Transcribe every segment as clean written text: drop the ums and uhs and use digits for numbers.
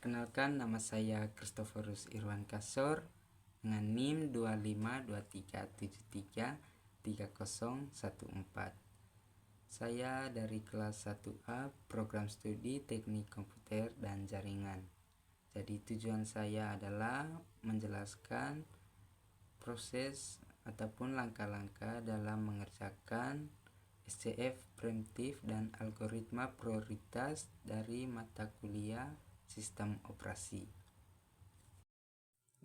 Perkenalkan, nama saya Christophorus Irwan Kasor dengan NIM 25237333014. Saya dari kelas 1A Program Studi Teknik Komputer dan Jaringan. Jadi tujuan saya adalah menjelaskan proses ataupun langkah-langkah dalam mengerjakan SCF primitif dan algoritma prioritas dari mata kuliah sistem operasi.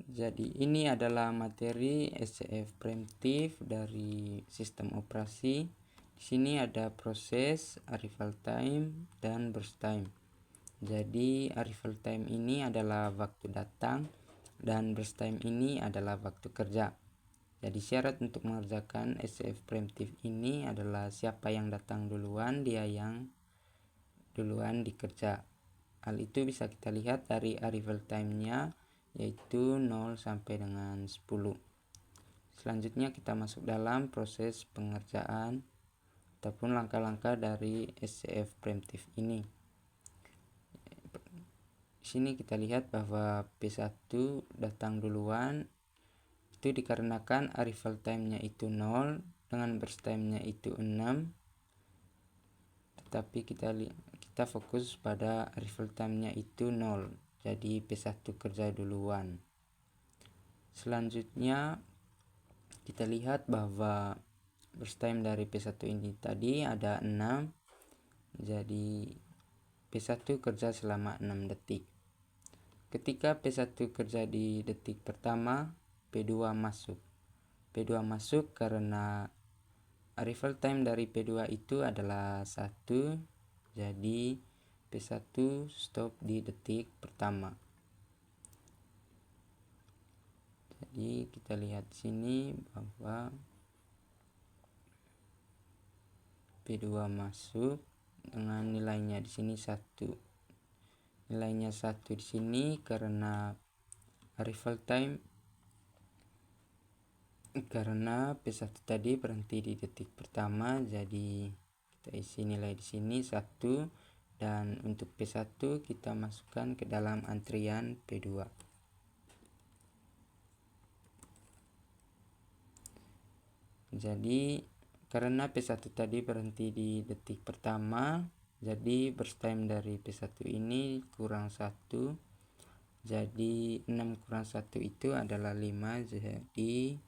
Jadi ini adalah materi SCF primitif dari sistem operasi. Di sini ada proses arrival time dan burst time. Jadi arrival time ini adalah waktu datang dan burst time ini adalah waktu kerja. Jadi syarat untuk mengerjakan SCF primitif ini adalah siapa yang datang duluan, dia yang duluan dikerja. Hal itu bisa kita lihat dari arrival time-nya, yaitu 0 sampai dengan 10. Selanjutnya kita masuk dalam proses pengerjaan ataupun langkah-langkah dari SCF primitif ini. Di sini kita lihat bahwa P1 datang duluan, itu dikarenakan arrival time-nya itu 0 dengan burst time-nya itu 6. Tetapi kita fokus pada arrival time-nya itu 0. Jadi P1 kerja duluan. Selanjutnya kita lihat bahwa burst time dari P1 ini tadi ada 6. Jadi P1 kerja selama 6 detik. Ketika P1 kerja di detik pertama, P2 masuk. P2 masuk karena arrival time dari P2 itu adalah 1. Jadi P1 stop di detik pertama. Jadi kita lihat sini bahwa P2 masuk dengan nilainya di sini 1. Nilainya 1 di sini karena arrival time, karena P1 tadi berhenti di detik pertama, jadi kita isi nilai di sini 1, dan untuk P1 kita masukkan ke dalam antrian P2. Jadi karena P1 tadi berhenti di detik pertama, jadi burst time dari P1 ini kurang 1. Jadi 6 kurang 1 itu adalah 5. Jadi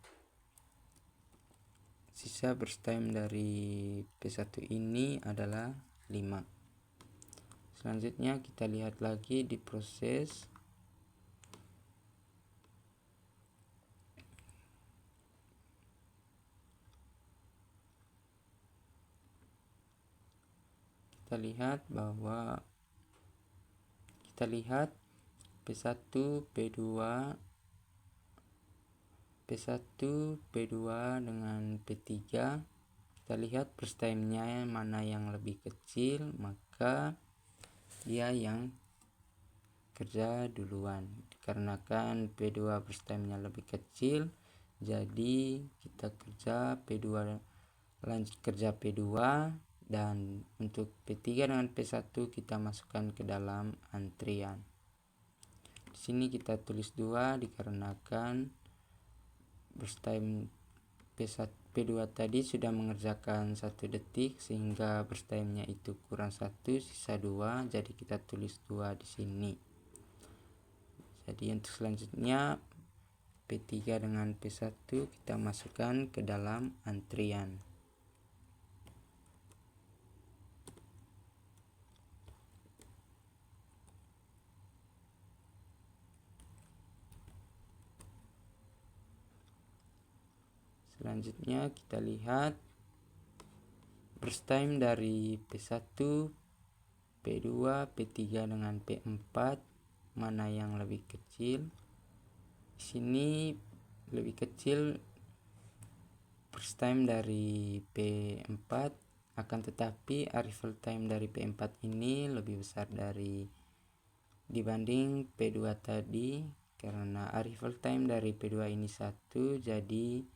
sisa burst time dari P1 ini adalah 5. Selanjutnya kita lihat lagi di proses. Kita lihat bahwa P1, P2 dengan P3. Kita lihat burst time-nya mana yang lebih kecil, maka dia yang kerja duluan. Dikarenakan P2 burst time-nya lebih kecil, jadi kita kerja P2, lanjut kerja P2, dan untuk P3 dengan P1 kita masukkan ke dalam antrian. Di sini kita tulis 2 dikarenakan burst time P2 tadi sudah mengerjakan 1 detik, sehingga burst time-nya itu kurang 1, sisa 2, jadi kita tulis 2 di sini. Jadi untuk selanjutnya P3 dengan P1 kita masukkan ke dalam antrian. Selanjutnya kita lihat burst time dari P1, P2, P3 dengan P4, mana yang lebih kecil. Di sini lebih kecil burst time dari P4, akan tetapi arrival time dari P4 ini lebih besar dibanding P2 tadi, karena arrival time dari P2 ini 1, jadi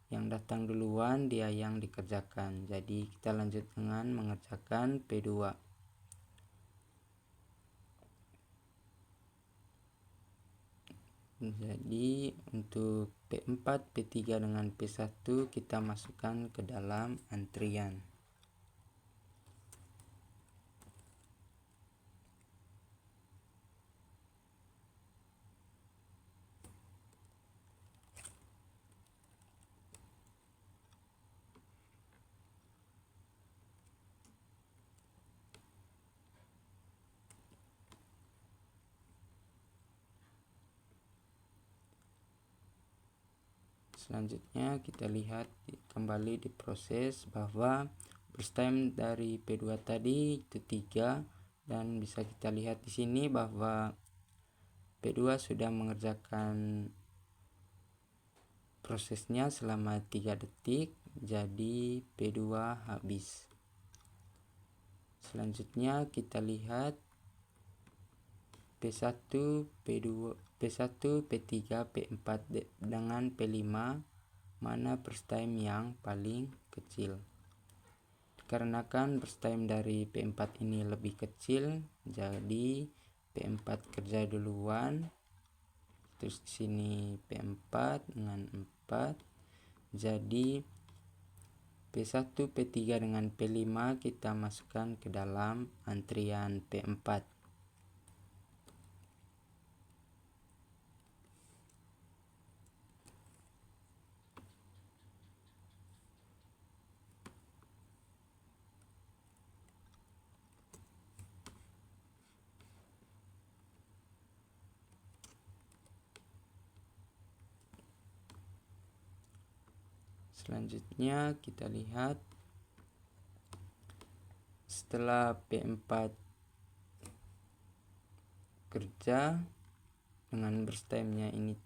yang datang duluan dia yang dikerjakan. Jadi kita lanjut dengan mengerjakan P2. Jadi untuk P4, P3 dengan P1 kita masukkan ke dalam antrian. Selanjutnya kita lihat kembali di proses bahwa burst time dari P2 tadi itu 3, dan bisa kita lihat di sini bahwa P2 sudah mengerjakan prosesnya selama 3 detik, jadi P2 habis. Selanjutnya kita lihat P1, P2, P1, P3, P4 dengan P5, mana burst time yang paling kecil. Dikarenakan burst time dari P4 ini lebih kecil, jadi P4 kerja duluan. Terus di sini P4 dengan 4. Jadi P1, P3 dengan P5 kita masukkan ke dalam antrian P4. Selanjutnya kita lihat setelah P4 kerja dengan burst time-nya ini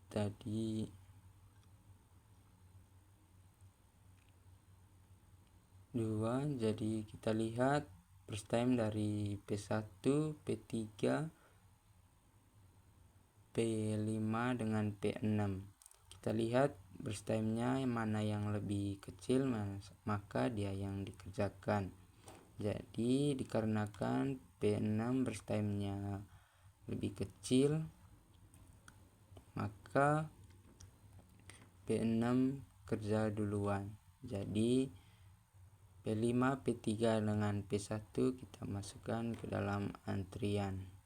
tadi 2, jadi kita lihat burst time dari P1, P3, P5 dengan P6. Kita lihat burst time-nya mana yang lebih kecil, maka dia yang dikerjakan. Jadi dikarenakan P6 burst time-nya lebih kecil, maka P6 kerja duluan. Jadi P5, P3 dengan P1 kita masukkan ke dalam antrian.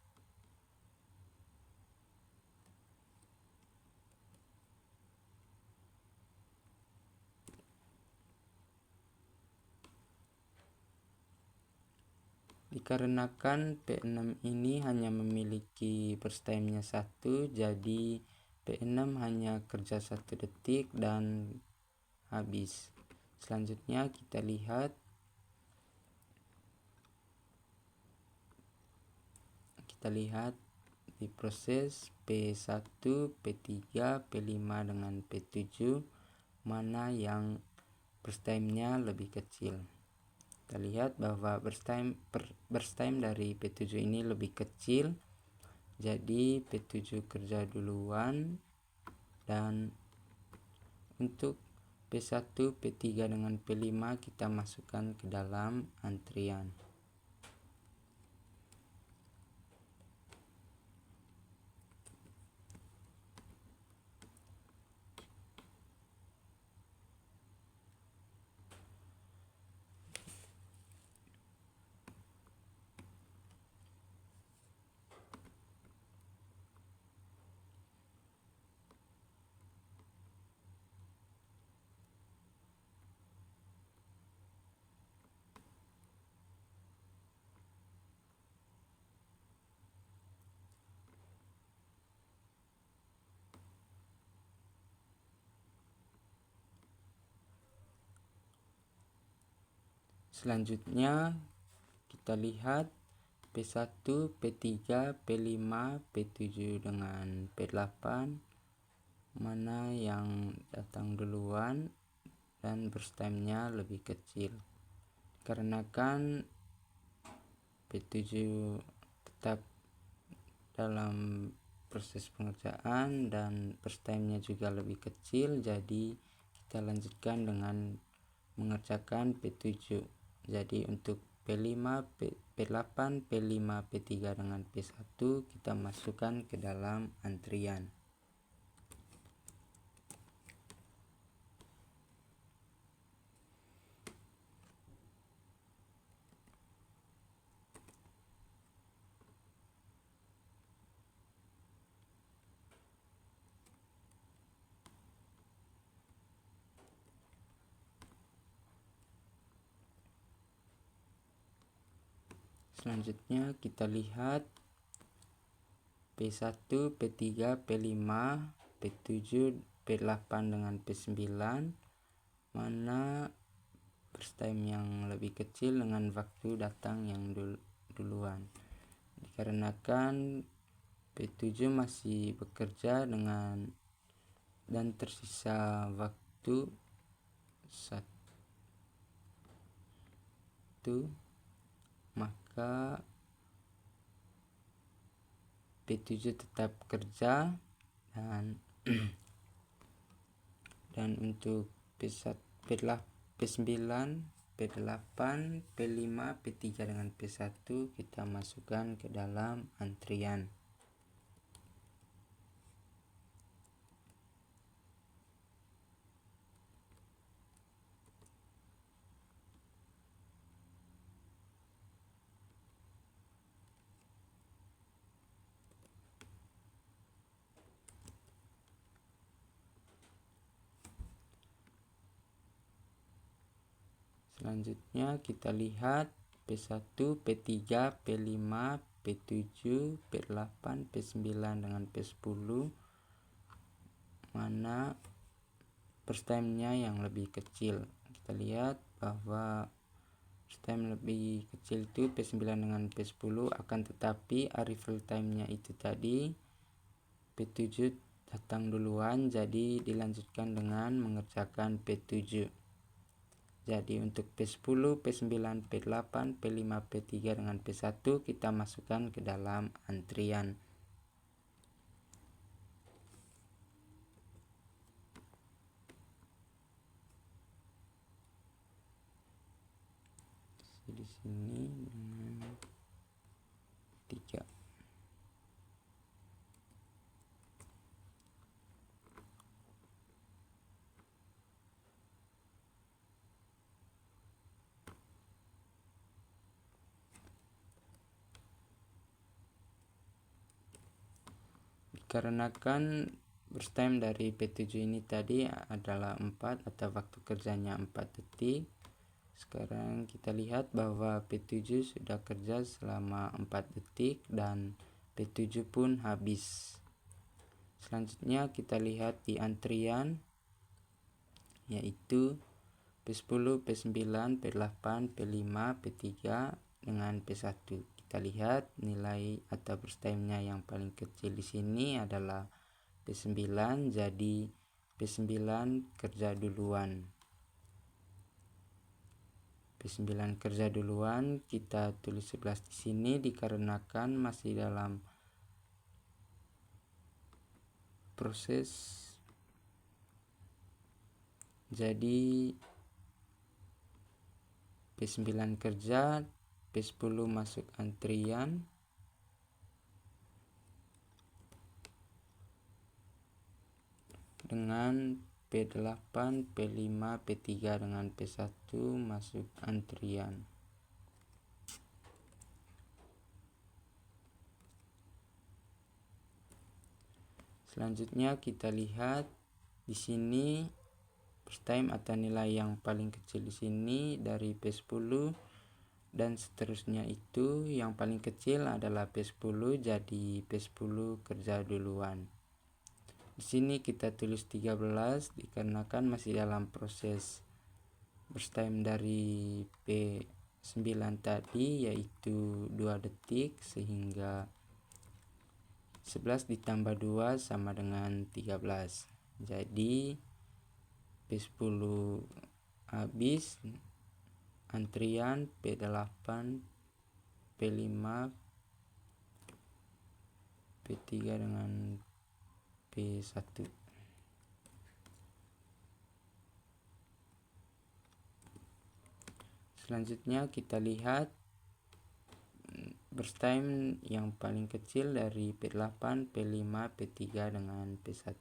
Dikarenakan P6 ini hanya memiliki burst time-nya 1, jadi P6 hanya kerja 1 detik dan habis. Selanjutnya kita lihat di proses P1, P3, P5 dengan P7 mana yang burst time-nya lebih kecil. Kita lihat bahwa burst time dari P7 ini lebih kecil, jadi P7 kerja duluan, dan untuk P1, P3 dengan P5 kita masukkan ke dalam antrian. Selanjutnya kita lihat P1, P3, P5, P7 dengan P8 mana yang datang duluan dan burst time-nya lebih kecil. Dikarenakan P7 tetap dalam proses pengerjaan dan burst time-nya juga lebih kecil, jadi kita lanjutkan dengan mengerjakan P7. Jadi untuk P5, P8, P5, P3 dengan P1 kita masukkan ke dalam antrian. Selanjutnya kita lihat P1, P3, P5, P7, P8 dengan P9, mana first time yang lebih kecil dengan waktu datang yang duluan. Dikarenakan P7 masih bekerja dan tersisa waktu 1, maka P7 tetap kerja dan untuk P1, P9, P8, P5, P3 dengan P1 kita masukkan ke dalam antrian. Selanjutnya kita lihat P1, P3, P5, P7, P8, P9 dengan P10, mana first time-nya yang lebih kecil. Kita lihat bahwa first time lebih kecil itu P9 dengan P10, akan tetapi arrival time-nya itu tadi P7 datang duluan, jadi dilanjutkan dengan mengerjakan P7. Jadi untuk P10, P9, P8, P5, P3 dengan P1 kita masukkan ke dalam antrian. Di sini dengan 3. Dikarenakan burst time dari P7 ini tadi adalah 4 atau waktu kerjanya 4 detik. Sekarang kita lihat bahwa P7 sudah kerja selama 4 detik dan P7 pun habis. Selanjutnya kita lihat di antrian, yaitu P10, P9, P8, P5, P3 dengan P1. Kita lihat nilai atau burst time-nya yang paling kecil di sini adalah P9, jadi P9 kerja duluan. P9 kerja duluan kita tulis 11 di sini dikarenakan masih dalam proses. Jadi P9 kerja, P10 masuk antrian, dengan P8, P5, P3 dengan P1 masuk antrian. Selanjutnya kita lihat di sini first time atau nilai yang paling kecil di sini dari P10 dan seterusnya, itu yang paling kecil adalah P10, jadi P10 kerja duluan. Di sini kita tulis 13 dikarenakan masih dalam proses burst time dari P9 tadi, yaitu 2 detik, sehingga 11 ditambah 2 sama dengan 13. Jadi P10 habis, antrian P8, P5, P3 dengan P1. Selanjutnya kita lihat burstime yang paling kecil dari P8, P5, P3 dengan P1.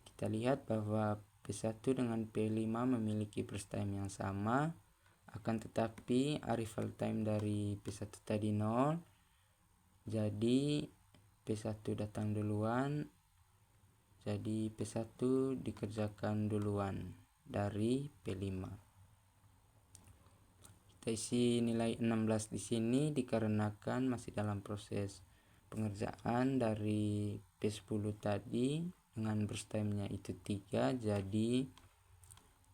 Kita lihat bahwa P1 dengan P5 memiliki burstime yang sama, akan tetapi arrival time dari P1 tadi 0, jadi P1 datang duluan, jadi P1 dikerjakan duluan dari P5. Kita isi nilai 16 di sini dikarenakan masih dalam proses pengerjaan dari P10 tadi dengan burstime-nya itu 3, jadi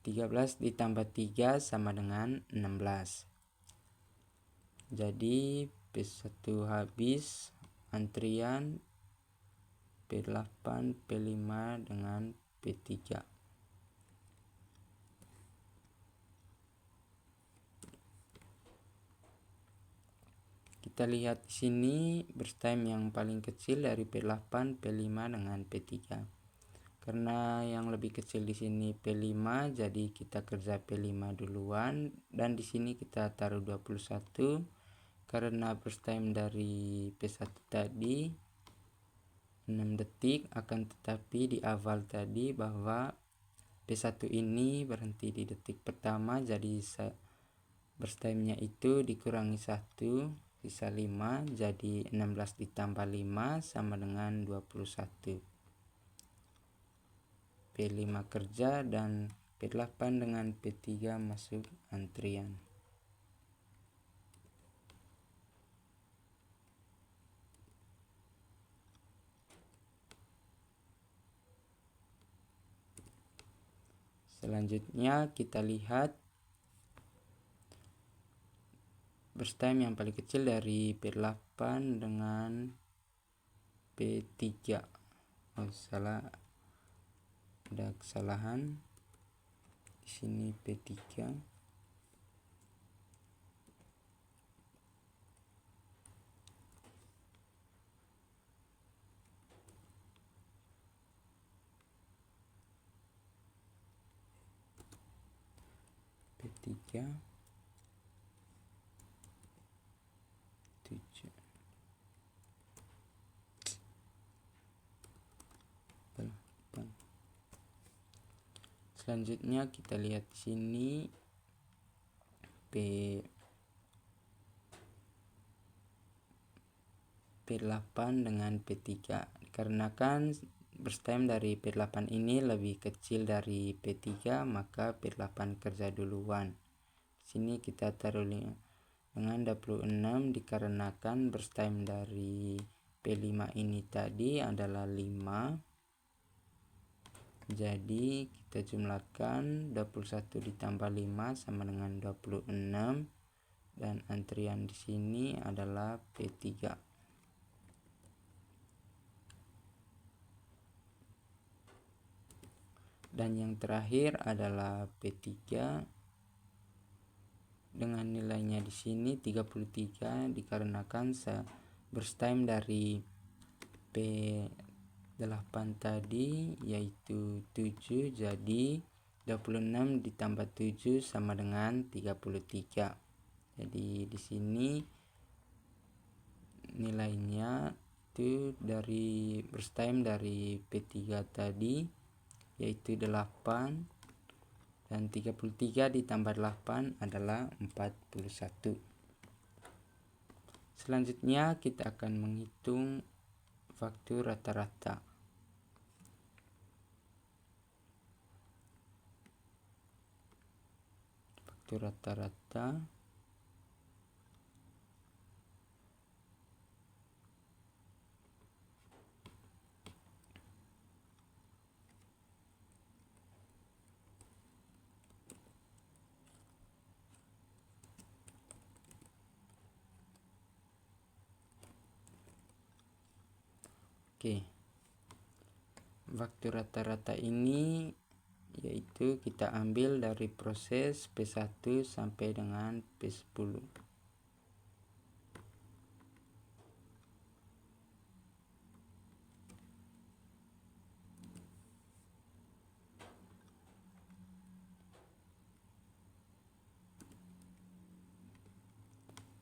13 ditambah 3 sama dengan 16. Jadi P1 habis, antrian P8, P5 dengan P3. Kita lihat di sini burstime yang paling kecil dari P8, P5 dengan P3. Karena yang lebih kecil di sini P5, jadi kita kerja P5 duluan, dan di sini kita taruh 21 karena burstime dari P1 tadi 6 detik, akan tetapi di awal tadi bahwa P1 ini berhenti di detik pertama, jadi burstime-nya itu dikurangi 1, sisa 5, jadi 16 ditambah 5 sama dengan 21. P5 kerja dan P8 dengan P3 masuk antrian. Selanjutnya kita lihat burstime yang paling kecil dari P8 dengan P3. Oh, salah, ada kesalahan di sini. P3 P3 7. Selanjutnya kita lihat di sini P8 dengan P3. Dikarenakan burstime dari P8 ini lebih kecil dari P3, maka P8 kerja duluan. Di sini kita taruh dengan 26 dikarenakan burstime dari P5 ini tadi adalah 5. Jadi kita jumlahkan 21 ditambah 5 sama dengan 26, dan antrian di sini adalah P3. Dan yang terakhir adalah P3 dengan nilainya di sini 33 dikarenakan burstime dari P8 tadi yaitu 7, jadi 26 ditambah 7 sama dengan 33. Jadi di sini nilainya itu dari burstime dari P3 tadi yaitu 8, dan 33 ditambah 8 adalah 41. Selanjutnya kita akan menghitung waktu rata-rata. Waktu rata-rata waktu rata-rata ini yaitu kita ambil dari proses P1 sampai dengan P10.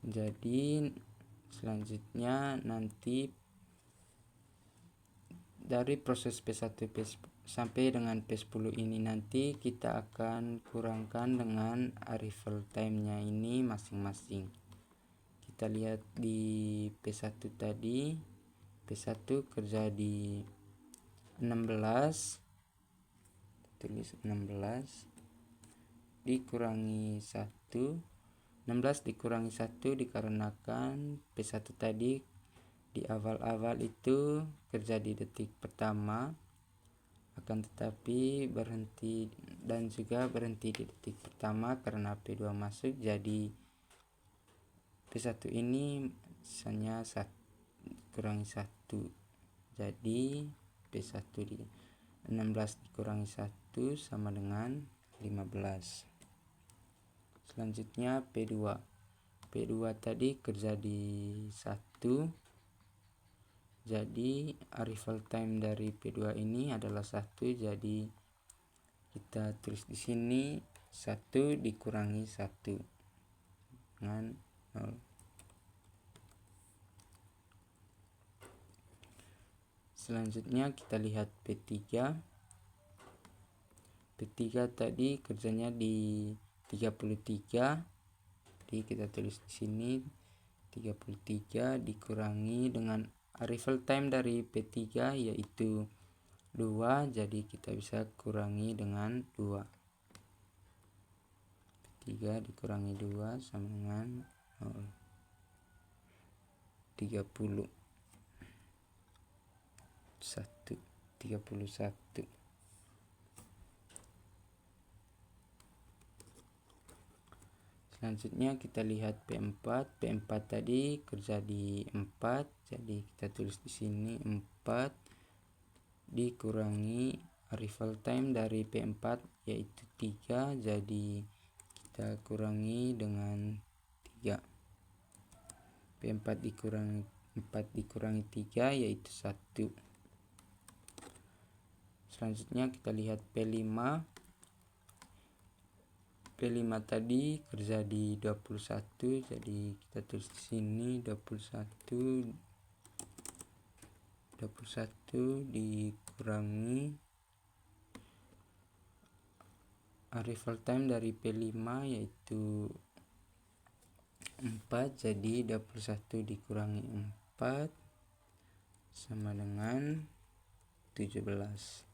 Jadi selanjutnya nanti dari proses P1 sampai dengan P10 ini nanti kita akan kurangkan dengan arrival time-nya ini masing-masing. Kita lihat di P1 tadi, P1 kerja di 16, tulis 16 dikurangi 1, 16 dikurangi 1 dikarenakan P1 tadi di awal-awal itu kerja di detik pertama, akan tetapi berhenti dan juga berhenti di detik pertama karena P2 masuk. Jadi P1 ini misalnya kurangi 1, jadi P1 di 16 dikurangi 1 sama dengan 15. Selanjutnya P2 tadi kerja di 1, jadi arrival time dari P2 ini adalah 1, jadi kita tulis di sini 1 dikurangi 1 dengan 0. Selanjutnya kita lihat P3 tadi kerjanya di 33, jadi kita tulis di sini 33 dikurangi dengan arrival time dari P3 yaitu 2, jadi kita bisa kurangi dengan 2. P3 dikurangi 2 sama dengan 0. 31. Selanjutnya kita lihat P4 tadi kerja di 4, jadi kita tulis di sini 4 dikurangi arrival time dari P4 yaitu 3, jadi kita kurangi dengan 3. P4 dikurangi 4 dikurangi 3 yaitu 1. Selanjutnya kita lihat P5 tadi kerja di 21, jadi kita tulis di sini 21 dikurangi arrival time dari P5 yaitu 4, jadi 21 dikurangi 4 sama dengan 17.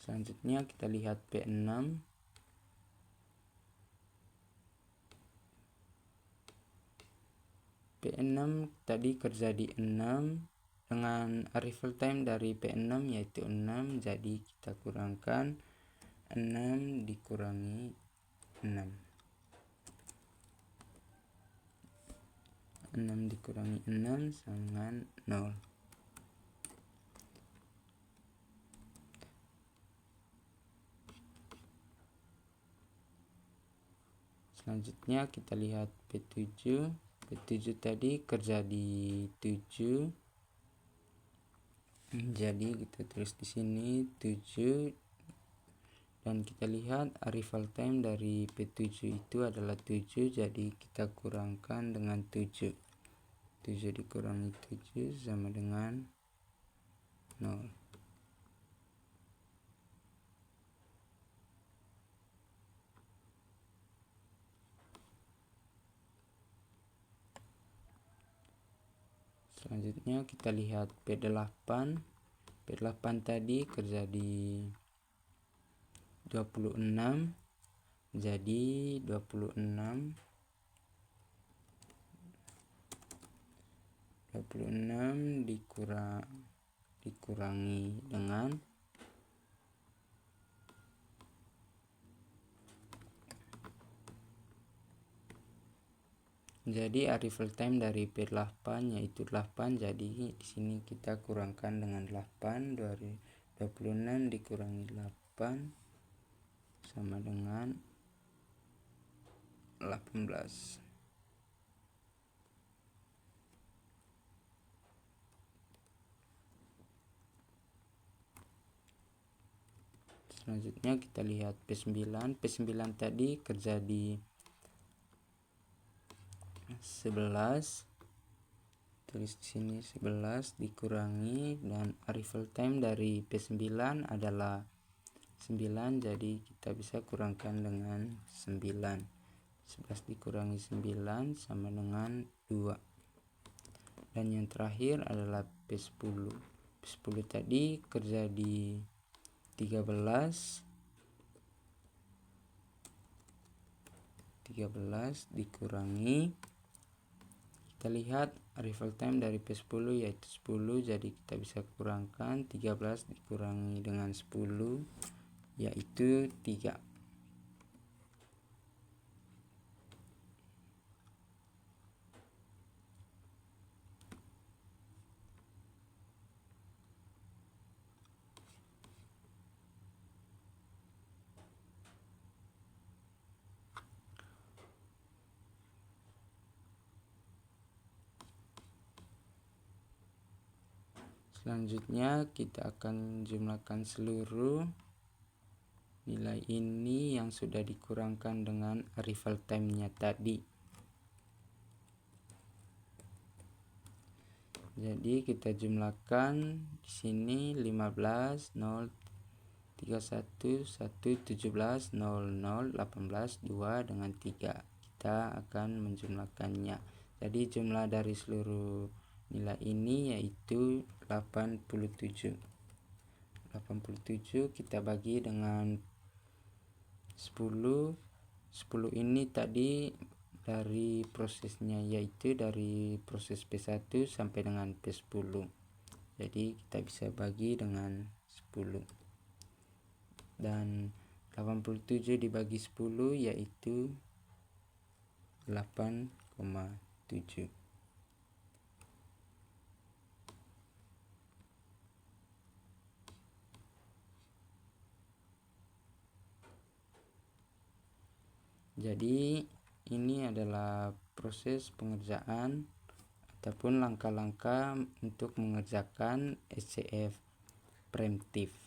Selanjutnya kita lihat P6 tadi kerja di 6 dengan arrival time dari P6 yaitu 6, jadi kita kurangkan 6 dikurangi 6. 6 dikurangi 6 sama dengan 0. Selanjutnya kita lihat P7 tadi kerja di 7, jadi kita tulis di sini 7 dan kita lihat arrival time dari P7 itu adalah 7, jadi kita kurangkan dengan 7 dikurangi 7 sama dengan 0. Selanjutnya kita lihat P8 tadi kerja di 26, jadi 26 dikurangi dengan jadi arrival time dari P8 yaitu 8, jadi di sini kita kurangkan dengan 8, dari 26 dikurangi 8 sama dengan 18. Selanjutnya kita lihat P9. P9 tadi kerja di 11, tulis di sini 11 dikurangi, dan arrival time dari P9 adalah 9, jadi kita bisa kurangkan dengan 9. 11 dikurangi 9 sama dengan 2. Dan yang terakhir adalah P10. P10 tadi kerja di 13 dikurangi, kita lihat arrival time dari P10 yaitu 10, jadi kita bisa kurangkan 13 dikurangi dengan 10 yaitu 3. Selanjutnya kita akan jumlahkan seluruh nilai ini yang sudah dikurangkan dengan arrival time-nya tadi. Jadi kita jumlahkan di sini 15, 0, 31, 1, 17, 0, 0, 18, 2 dengan 3. Kita akan menjumlahkannya. Jadi jumlah dari seluruh nilai ini yaitu 87. 87 kita bagi dengan 10. 10 ini tadi dari prosesnya, yaitu dari proses P1 sampai dengan P10. Jadi kita bisa bagi dengan 10. Dan 87 dibagi 10 yaitu 8,7. Jadi ini adalah proses pengerjaan ataupun langkah-langkah untuk mengerjakan SCF preemptif.